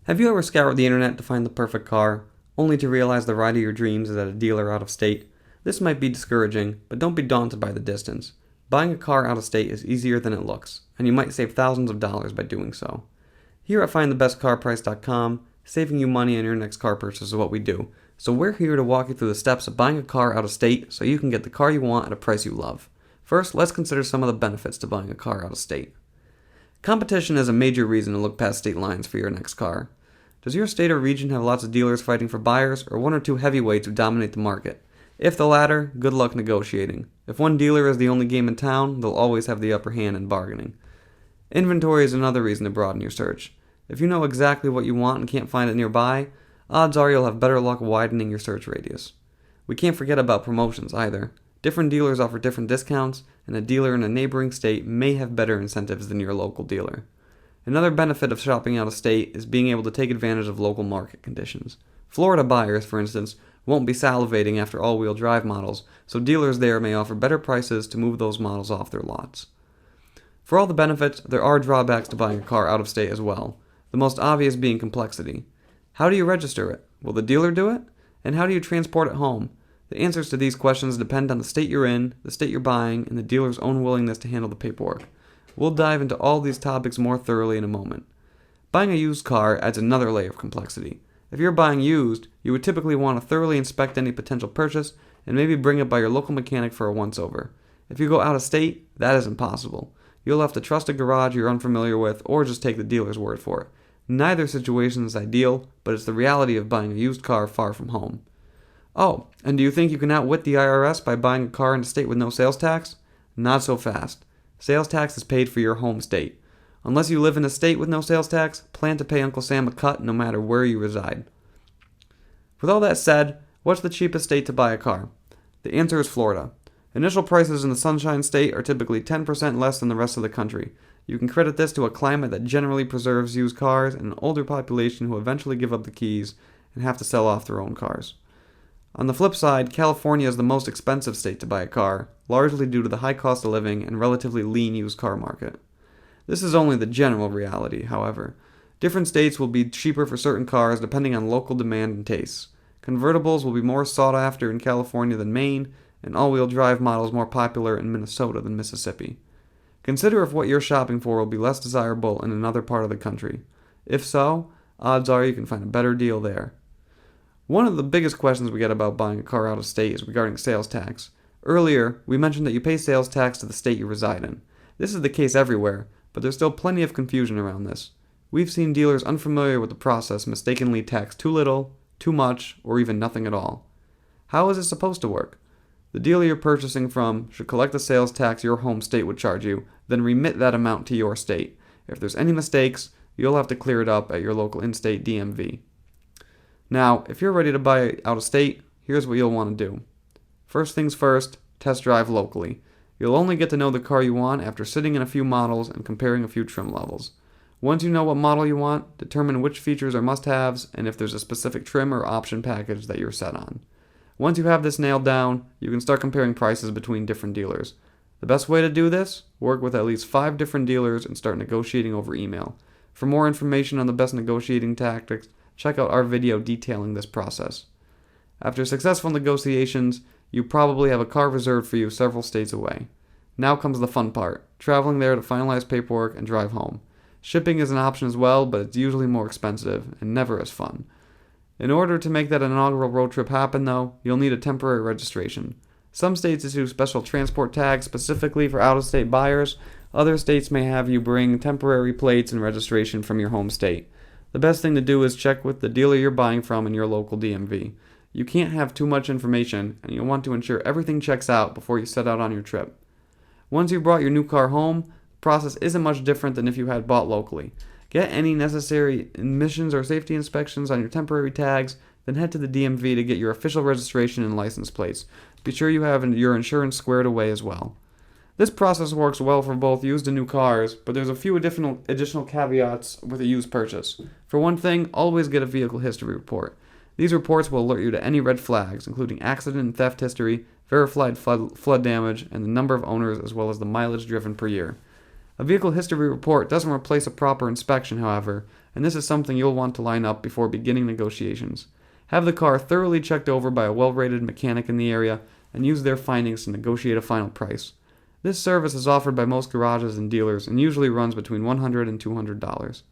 Have you ever scoured the internet to find the perfect car, only to realize the ride of your dreams is at a dealer out of state? This might be discouraging, but don't be daunted by the distance. Buying a car out of state is easier than it looks, and you might save thousands of dollars by doing so. Here at FindTheBestCarPrice.com, saving you money on your next car purchase is what we do, so we're here to walk you through the steps of buying a car out of state so you can get the car you want at a price you love. First, let's consider some of the benefits to buying a car out of state. Competition is a major reason to look past state lines for your next car. Does your state or region have lots of dealers fighting for buyers, or one or two heavyweights who dominate the market? If the latter, good luck negotiating. If one dealer is the only game in town, they'll always have the upper hand in bargaining. Inventory is another reason to broaden your search. If you know exactly what you want and can't find it nearby, odds are you'll have better luck widening your search radius. We can't forget about promotions either. Different dealers offer different discounts, and a dealer in a neighboring state may have better incentives than your local dealer. Another benefit of shopping out of state is being able to take advantage of local market conditions. Florida buyers, for instance, won't be salivating after all-wheel drive models, so dealers there may offer better prices to move those models off their lots. For all the benefits, there are drawbacks to buying a car out of state as well, the most obvious being complexity. How do you register it? Will the dealer do it? And how do you transport it home? The answers to these questions depend on the state you're in, the state you're buying, and the dealer's own willingness to handle the paperwork. We'll dive into all these topics more thoroughly in a moment. Buying a used car adds another layer of complexity. If you're buying used, you would typically want to thoroughly inspect any potential purchase and maybe bring it by your local mechanic for a once-over. If you go out of state, that is impossible. You'll have to trust a garage you're unfamiliar with or just take the dealer's word for it. Neither situation is ideal, but it's the reality of buying a used car far from home. Oh, and do you think you can outwit the IRS by buying a car in a state with no sales tax? Not so fast. Sales tax is paid for your home state. Unless you live in a state with no sales tax, plan to pay Uncle Sam a cut no matter where you reside. With all that said, what's the cheapest state to buy a car? The answer is Florida. Initial prices in the Sunshine State are typically 10% less than the rest of the country. You can credit this to a climate that generally preserves used cars and an older population who eventually give up the keys and have to sell off their own cars. On the flip side, California is the most expensive state to buy a car, largely due to the high cost of living and relatively lean used car market. This is only the general reality, however. Different states will be cheaper for certain cars depending on local demand and tastes. Convertibles will be more sought after in California than Maine, and all-wheel drive models more popular in Minnesota than Mississippi. Consider if what you're shopping for will be less desirable in another part of the country. If so, odds are you can find a better deal there. One of the biggest questions we get about buying a car out of state is regarding sales tax. Earlier, we mentioned that you pay sales tax to the state you reside in. This is the case everywhere, but there's still plenty of confusion around this. We've seen dealers unfamiliar with the process mistakenly tax too little, too much, or even nothing at all. How is it supposed to work? The dealer you're purchasing from should collect the sales tax your home state would charge you, then remit that amount to your state. If there's any mistakes, you'll have to clear it up at your local in-state DMV. Now, if you're ready to buy out of state, here's what you'll want to do. First things first, test drive locally. You'll only get to know the car you want after sitting in a few models and comparing a few trim levels. Once you know what model you want, determine which features are must-haves and if there's a specific trim or option package that you're set on. Once you have this nailed down, you can start comparing prices between different dealers. The best way to do this? Work with at least 5 different dealers and start negotiating over email. For more information on the best negotiating tactics, check out our video detailing this process. After successful negotiations, you probably have a car reserved for you several states away. Now comes the fun part, traveling there to finalize paperwork and drive home. Shipping is an option as well, but it's usually more expensive and never as fun. In order to make that inaugural road trip happen, though, you'll need a temporary registration. Some states issue special transport tags specifically for out-of-state buyers. Other states may have you bring temporary plates and registration from your home state. The best thing to do is check with the dealer you're buying from in your local DMV. You can't have too much information, and you'll want to ensure everything checks out before you set out on your trip. Once you've brought your new car home, the process isn't much different than if you had bought locally. Get any necessary emissions or safety inspections on your temporary tags, then head to the DMV to get your official registration and license plates. Be sure you have your insurance squared away as well. This process works well for both used and new cars, but there's a few additional caveats with a used purchase. For one thing, always get a vehicle history report. These reports will alert you to any red flags, including accident and theft history, verified flood damage, and the number of owners as well as the mileage driven per year. A vehicle history report doesn't replace a proper inspection, however, and this is something you'll want to line up before beginning negotiations. Have the car thoroughly checked over by a well-rated mechanic in the area, and use their findings to negotiate a final price. This service is offered by most garages and dealers and usually runs between $100 and $200.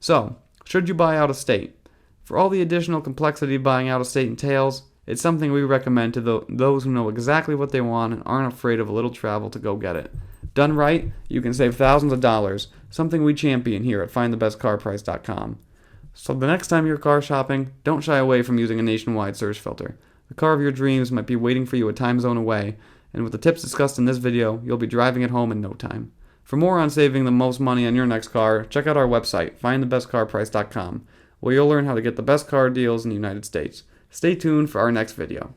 So, should you buy out of state? For all the additional complexity buying out of state entails, it's something we recommend to those who know exactly what they want and aren't afraid of a little travel to go get it. Done right, you can save thousands of dollars, something we champion here at findthebestcarprice.com. So the next time you're car shopping, don't shy away from using a nationwide search filter. The car of your dreams might be waiting for you a time zone away, and with the tips discussed in this video, you'll be driving it home in no time. For more on saving the most money on your next car, check out our website, findthebestcarprice.com, where you'll learn how to get the best car deals in the United States. Stay tuned for our next video.